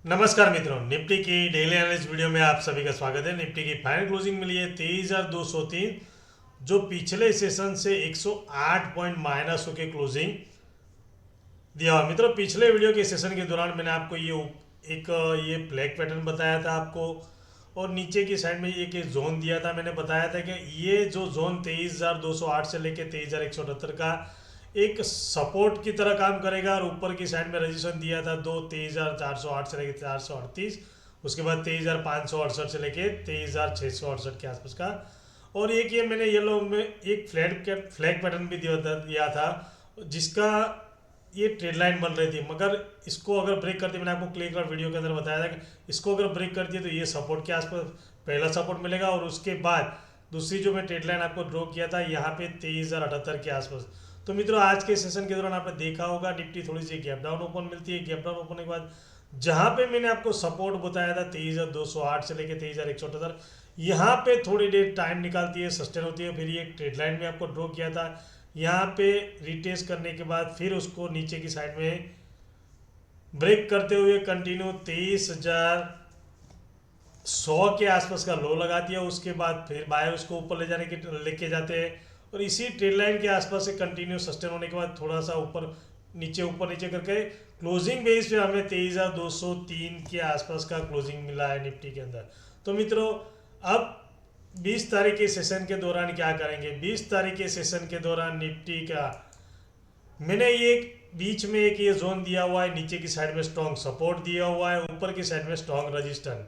नमस्कार मित्रों, निफ्टी की डेली एनालिसिस वीडियो में आप सभी का स्वागत है। निफ्टी की फाइनल क्लोजिंग मिली है 23,203, जो पिछले सेशन से 108 पॉइंट माइनस होकर क्लोजिंग दिया हुआ। मित्रों, पिछले वीडियो के सेशन के दौरान मैंने आपको एक ये फ्लैग पैटर्न बताया था आपको, और नीचे की साइड में एक जोन दिया था। मैंने बताया था कि ये जो जोन 23,208 से लेकर 23,178 का एक सपोर्ट की तरह काम करेगा, और ऊपर की साइड में रजिस्ट्रेशन दिया था 23,408 से लेकर 438, उसके बाद 23,568 से लेकर 23,668 के आसपास का। और एक ये मैंने येलो में एक फ्लैग पैटर्न भी दिया था, जिसका ये ट्रेड लाइन बन रही थी, मगर इसको अगर ब्रेक करती, मैंने आपको क्लियर कट वीडियो के अंदर बताया था कि इसको अगर ब्रेक करती है तो ये सपोर्ट के आसपास पहला सपोर्ट मिलेगा, और उसके बाद दूसरी जो मैं ट्रेड लाइन आपको ड्रॉ किया था यहाँ पे 23,078 के आसपास। तो मित्रों, आज के सेशन के दौरान आपने देखा होगा निफ्टी थोड़ी सी गैप डाउन ओपन मिलती है। गैप डाउन ओपन के बाद जहाँ पे मैंने आपको सपोर्ट बताया था 23,208 से लेकर 23,178, यहाँ पे थोड़ी देर टाइम निकालती है, सस्टेन होती है, फिर ये ट्रेड लाइन में आपको ड्रॉ किया था। यहाँ पे रिटेस्ट करने के बाद फिर उसको नीचे की साइड में ब्रेक करते हुए कंटिन्यू 23,100 के आसपास का लो लगाती है। उसके बाद फिर बायर उसको ऊपर लेके जाते हैं, और इसी ट्रेड लाइन के आसपास से कंटिन्यू सस्टेन होने के बाद थोड़ा सा ऊपर नीचे करके क्लोजिंग बेस पे हमें 23,203 के आसपास का क्लोजिंग मिला है निफ्टी के अंदर। तो मित्रों, अब 20 तारीख के सेशन के दौरान क्या करेंगे? 20 तारीख के सेशन के दौरान निफ्टी का मैंने ये बीच में एक ये जोन दिया हुआ है, नीचे की साइड में स्ट्रॉन्ग सपोर्ट दिया हुआ है, ऊपर की साइड में स्ट्रॉन्ग रजिस्टर।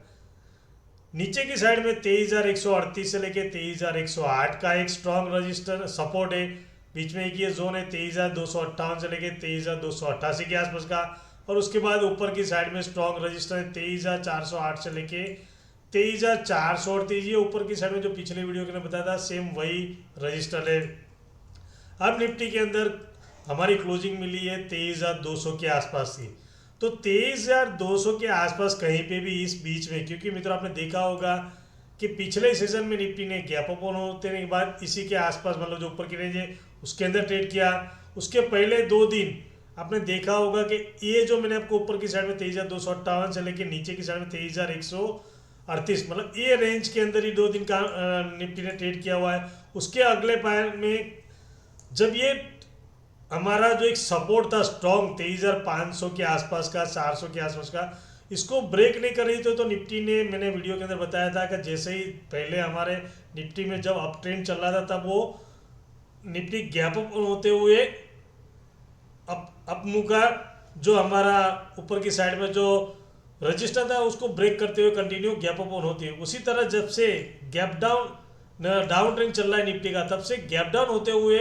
नीचे की साइड में 23,138 से लेके 23,108 का एक स्ट्रॉन्ग रजिस्टर सपोर्ट है। बीच में एक ये जोन है 23,258 से लेके 23,288 के आसपास का, और उसके बाद ऊपर की साइड में स्ट्रॉन्ग रजिस्टर है 23,408 से लेके 23,438। ये ऊपर की साइड में जो पिछले वीडियो के ने बताया था, सेम वही रजिस्टर है। अब निफ्टी के अंदर हमारी क्लोजिंग मिली है 23,200 के आसपास थी। तो 23,200 के आसपास कहीं पे भी इस बीच में, क्योंकि मित्रों आपने देखा होगा कि पिछले सीजन में निफ्टी ने गैप अप होने के बाद इसी के आसपास, मतलब जो ऊपर की रेंज है उसके अंदर ट्रेड किया। उसके पहले 2 दिन आपने देखा होगा कि ये जो मैंने आपको ऊपर की साइड में 23,258 से लेकर नीचे की साइड में 23,138, मतलब ये रेंज के अंदर ही 2 दिन का निफ्टी ने ट्रेड किया हुआ है। उसके अगले पैर में जब ये हमारा जो एक सपोर्ट था स्ट्रॉन्ग 23,500 के आसपास का, 400 के आसपास का, इसको ब्रेक नहीं कर रही तो निफ्टी ने, मैंने वीडियो के अंदर बताया था कि जैसे ही पहले हमारे निफ्टी में जब अप ट्रेंड चल रहा था, तब वो निफ्टी गैप अप होते हुए अप मुँह का जो हमारा ऊपर की साइड में जो रजिस्टर था उसको ब्रेक करते हुए कंटिन्यू गैप अप ऑन होती है। उसी तरह जब से गैप डाउन ट्रेंड चल रहा है निफ्टी का, तब से गैप डाउन होते हुए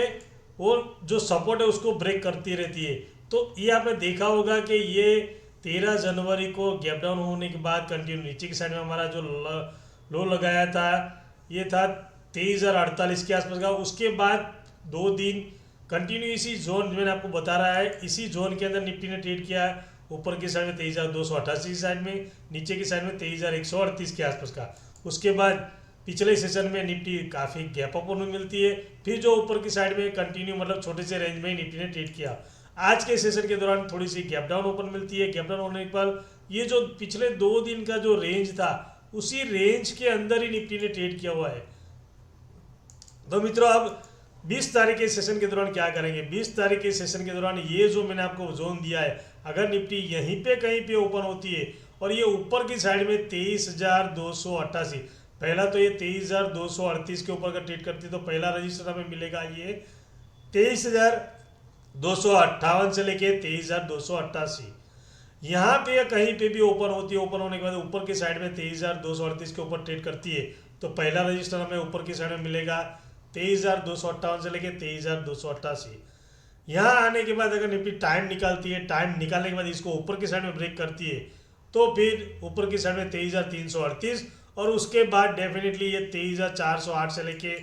वो जो सपोर्ट है उसको ब्रेक करती रहती है। तो ये आपने देखा होगा कि ये 13 जनवरी को गैप डाउन होने के बाद कंटिन्यू नीचे की साइड में हमारा जो लो लगाया था, ये था 23,048 के आसपास का। उसके बाद 2 दिन कंटिन्यू इसी जोन, मैंने आपको बता रहा है, इसी जोन के अंदर निफ्टी ने ट्रेड किया है। ऊपर की साइड में 23,288 की साइड में, नीचे की साइड में 23,138 के आसपास का। उसके बाद पिछले सेशन में निफ्टी काफ़ी गैप अप होने मिलती है, फिर जो ऊपर की साइड में कंटिन्यू, मतलब छोटे से रेंज में ही निफ्टी ने ट्रेड किया। आज के सेशन के दौरान थोड़ी सी गैप डाउन ओपन मिलती है। गैप डाउन होने के बाद ये जो पिछले 2 दिन का जो रेंज था, उसी रेंज के अंदर ही निफ्टी ने ट्रेड किया हुआ है। तो मित्रों, अब 20 तारीख के सेशन के दौरान क्या करेंगे? 20 तारीख के सेशन के दौरान ये जो मैंने आपको जोन दिया है, अगर निफ्टी यहीं पे कहीं पे ओपन होती है और ये ऊपर की साइड में 23,288, पहला तो ये 23,238 के ऊपर का ट्रेड करती है, तो पहला रजिस्टर हमें मिलेगा ये 23,258 से लेके 23,288। यहाँ पे या कहीं पे भी ओपन होती है, ओपन होने के बाद ऊपर की साइड में 23,238 के ऊपर ट्रेड करती है, तो पहला रजिस्टर हमें ऊपर की साइड में मिलेगा 23,258 से लेके 23,288। यहाँ आने के बाद अगर निफ्टी टाइम निकालती है, टाइम निकालने के बाद इसको ऊपर की साइड में ब्रेक करती है, तो फिर ऊपर की साइड में 23,338, और उसके बाद डेफिनेटली ये 23,408 से लेके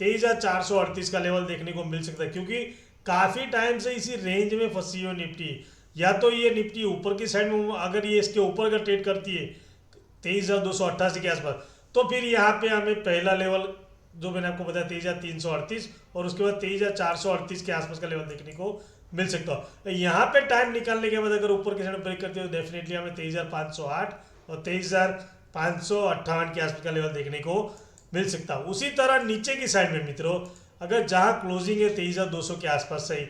23,438 का लेवल देखने को मिल सकता है, क्योंकि काफ़ी टाइम से इसी रेंज में फंसी हो निफ्टी। या तो ये निफ्टी ऊपर की साइड में, अगर ये इसके ऊपर का ट्रेड करती है 23,288 के आसपास, तो फिर यहाँ पे हमें पहला लेवल जो मैंने आपको बताया 23,338, और उसके बाद 23,438 के आसपास का लेवल देखने को मिल सकता हो। यहाँ पे टाइम निकालने के बाद अगर ऊपर की साइड ब्रेक करते हो डेफिनेटली हमें 23,508 और 23,558 के आसपास का लेवल देखने को मिल सकता है। उसी तरह नीचे की साइड में मित्रों अगर जहाँ क्लोजिंग है 23,200 के आसपास सही,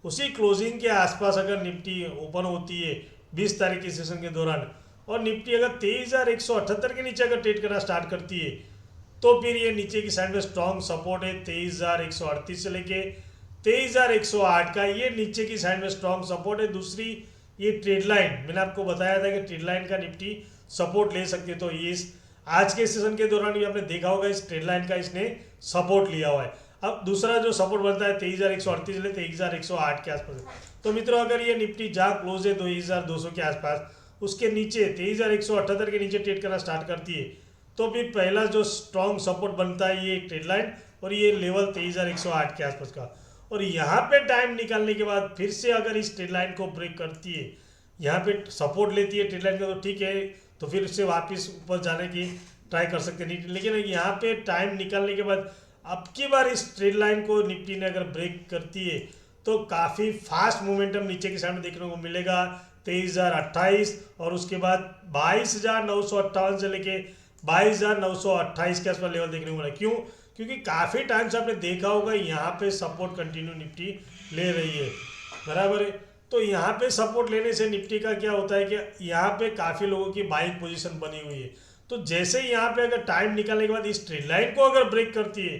उसी क्लोजिंग के आसपास अगर निफ्टी ओपन होती है 20 तारीख के सेशन के दौरान और निफ्टी अगर 23,178 के नीचे अगर ट्रेड करना स्टार्ट करती है तो फिर ये नीचे की साइड में स्ट्रॉन्ग सपोर्ट है 23,138 से लेके 23,108 का, ये नीचे की साइड में स्ट्रॉन्ग सपोर्ट है। दूसरी ये ट्रेड लाइन मैंने आपको बताया था कि ट्रेड लाइन का निफ्टी सपोर्ट ले सकती है, तो ये आज के सेशन के दौरान भी आपने देखा होगा इस ट्रेड लाइन का इसने सपोर्ट लिया हुआ है। अब दूसरा जो सपोर्ट बनता है 23,138 से 23,108 के आसपास। तो मित्रों अगर ये निफ्टी जहाँ क्लोज है 2,200 के आसपास उसके नीचे 23,178 के नीचे ट्रेड करना स्टार्ट करती है तो फिर पहला जो स्ट्रॉन्ग सपोर्ट बनता है ये ट्रेड लाइन और ये लेवल 23,108 के आसपास का। और यहाँ पे टाइम निकालने के बाद फिर से अगर इस ट्रेड लाइन को ब्रेक करती है, यहाँ पे सपोर्ट लेती है ट्रेड लाइन का तो ठीक है, तो फिर उससे वापस ऊपर जाने की ट्राई कर सकते हैं। लेकिन यहाँ पे टाइम निकालने के बाद अब की बार इस ट्रेड लाइन को निफ्टी ने अगर ब्रेक करती है तो काफ़ी फास्ट मोमेंटम नीचे की साइड में देखने को मिलेगा 23,028 और उसके बाद 22,958 से लेके 22,928 के आसपास लेवल देखने को मिला। क्यों? क्योंकि काफ़ी टाइम से आपने देखा होगा यहाँ पे सपोर्ट कंटिन्यू निफ्टी ले रही है, बराबर है। तो यहाँ पे सपोर्ट लेने से निफ्टी का क्या होता है कि यहाँ पे काफ़ी लोगों की बाइंग पोजीशन बनी हुई है। तो जैसे ही यहाँ पे अगर टाइम निकालने के बाद इस ट्रेड लाइन को अगर ब्रेक करती है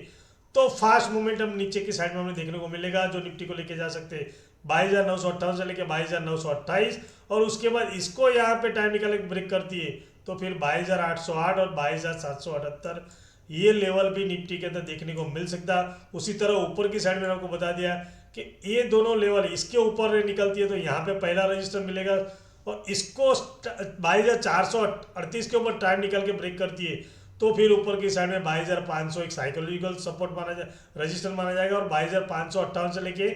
तो फास्ट मोमेंटम नीचे की साइड में हमें देखने को मिलेगा जो निफ्टी को लेके जा सकते हैं 22,958 से लेके 22,928 और उसके बाद इसको यहाँ पे टाइम निकालने के ब्रेक करती है तो फिर 22,808 और 22,778 ये लेवल भी निफ्टी के अंदर देखने को मिल सकता है। उसी तरह ऊपर की साइड में आपको बता दिया कि ये दोनों लेवल इसके ऊपर निकलती है तो यहाँ पे पहला रजिस्टर मिलेगा और इसको 22,438 के ऊपर टाइम निकल के ब्रेक करती है तो फिर ऊपर की साइड में 22,500 एक साइकोलॉजिकल सपोर्ट माना जाए रजिस्टर माना जाएगा और 22,558 से लेके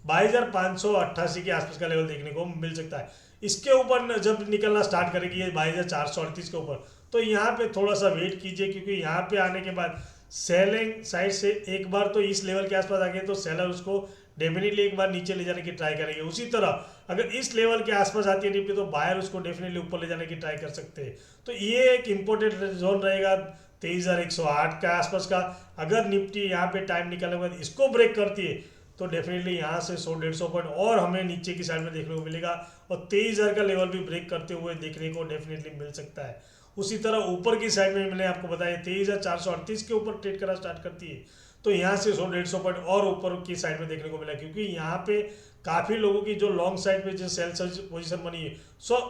22,588 के आसपास का लेवल देखने को मिल सकता है। इसके ऊपर जब निकलना स्टार्ट करेगी ये 22,438 के ऊपर तो यहाँ पे थोड़ा सा वेट कीजिए क्योंकि यहाँ पे आने के बाद सेलिंग साइड से एक बार तो इस लेवल के आसपास आ गए तो सेलर उसको डेफिनेटली एक बार नीचे ले जाने की ट्राई करेंगे। उसी तरह अगर इस लेवल के आसपास आती है निफ्टी तो बायर उसको डेफिनेटली ऊपर ले जाने की ट्राई कर सकते हैं। तो ये एक इम्पोर्टेंट जोन रहेगा 23,108 के आसपास का। अगर निफ्टी यहाँ पे टाइम निकालने के बाद इसको ब्रेक करती है तो डेफिनेटली यहाँ से 100-150 पॉइंट और हमें नीचे की साइड में देखने को मिलेगा और 23,000 का लेवल भी ब्रेक करते हुए देखने को डेफिनेटली मिल सकता है। उसी तरह ऊपर की साइड में मैंने आपको बताया 23,438 के ऊपर ट्रेड करना स्टार्ट करती है तो यहाँ से 100-150 पॉइंट और ऊपर की साइड में देखने को मिला क्योंकि यहाँ पे काफ़ी लोगों की जो लॉन्ग साइड पे जो सेल पोजीशन बनी है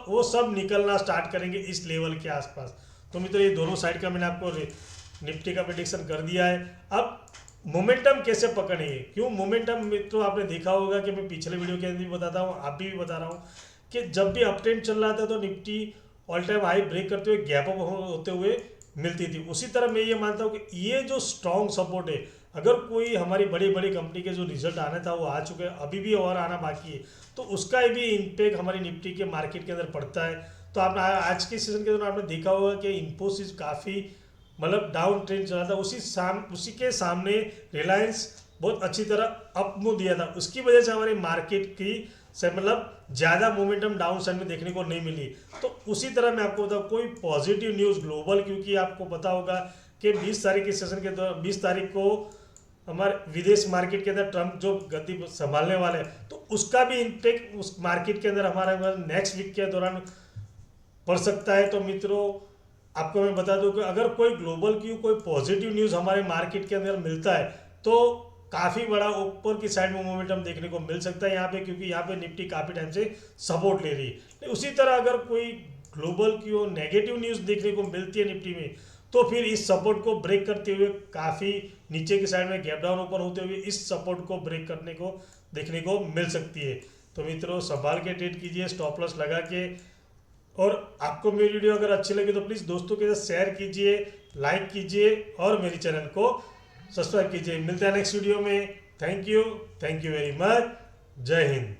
वो सब निकलना स्टार्ट करेंगे इस लेवल के आसपास। तो मित्रों ये दोनों साइड का मैंने आपको निफ्टी का प्रेडिक्शन कर दिया है। अब मोमेंटम कैसे पकड़ेंगे, क्यों मोमेंटम मित्रों आपने देखा होगा कि मैं पिछले वीडियो के अंदर भी बताता हूँ आप भी बता रहा हूँ कि जब भी अप ट्रेंड चल रहा था तो Nifty all time high break करते हुए गैप अप होते हुए मिलती थी। उसी तरह मैं ये मानता हूँ कि ये जो स्ट्रॉन्ग सपोर्ट है अगर कोई हमारी बड़ी बड़ी कंपनी के जो रिजल्ट आना था वो आ चुके हैं अभी भी और आना बाकी है तो उसका भी इम्पैक्ट हमारी निफ्टी के मार्केट के अंदर पड़ता है। तो आपने आज के सीजन के दौरान आपने देखा होगा कि इन्फोसिस काफ़ी मतलब डाउन ट्रेंड चला था, उसी के सामने रिलायंस बहुत अच्छी तरह अप मूव दिया था, उसकी वजह से हमारी मार्केट की से मतलब ज़्यादा मोमेंटम डाउन साइड में देखने को नहीं मिली। तो उसी तरह मैं आपको बताऊँ कोई पॉजिटिव न्यूज़ ग्लोबल, क्योंकि आपको पता होगा कि 20 तारीख के सेशन के दौरान 20 तारीख को हमारे विदेश मार्केट के अंदर ट्रम्प जो गति संभालने वाले हैं तो उसका भी इम्पैक्ट उस मार्केट के अंदर हमारा नेक्स्ट वीक के दौरान पड़ सकता है। तो मित्रों आपको मैं बता दूं कि अगर कोई ग्लोबल की कोई पॉजिटिव न्यूज़ हमारे मार्केट के अंदर मिलता है तो काफ़ी बड़ा ऊपर की साइड में मोमेंटम देखने को मिल सकता है यहाँ पे, क्योंकि यहाँ पे निफ्टी काफ़ी टाइम से सपोर्ट ले रही है। उसी तरह अगर कोई ग्लोबल की नेगेटिव न्यूज़ देखने को मिलती है निफ्टी में तो फिर इस सपोर्ट को ब्रेक करते हुए काफ़ी नीचे की साइड में गैप डाउन ओपन होते हुए इस सपोर्ट को ब्रेक करने को देखने को मिल सकती है। तो मित्रों संभाल के ट्रेड कीजिए, स्टॉप लॉस लगा के। और आपको मेरी वीडियो अगर अच्छी लगे तो प्लीज़ दोस्तों के साथ शेयर कीजिए, लाइक कीजिए और मेरे चैनल को सब्सक्राइब कीजिए। मिलते हैं नेक्स्ट वीडियो में। Thank you very much. जय हिंद।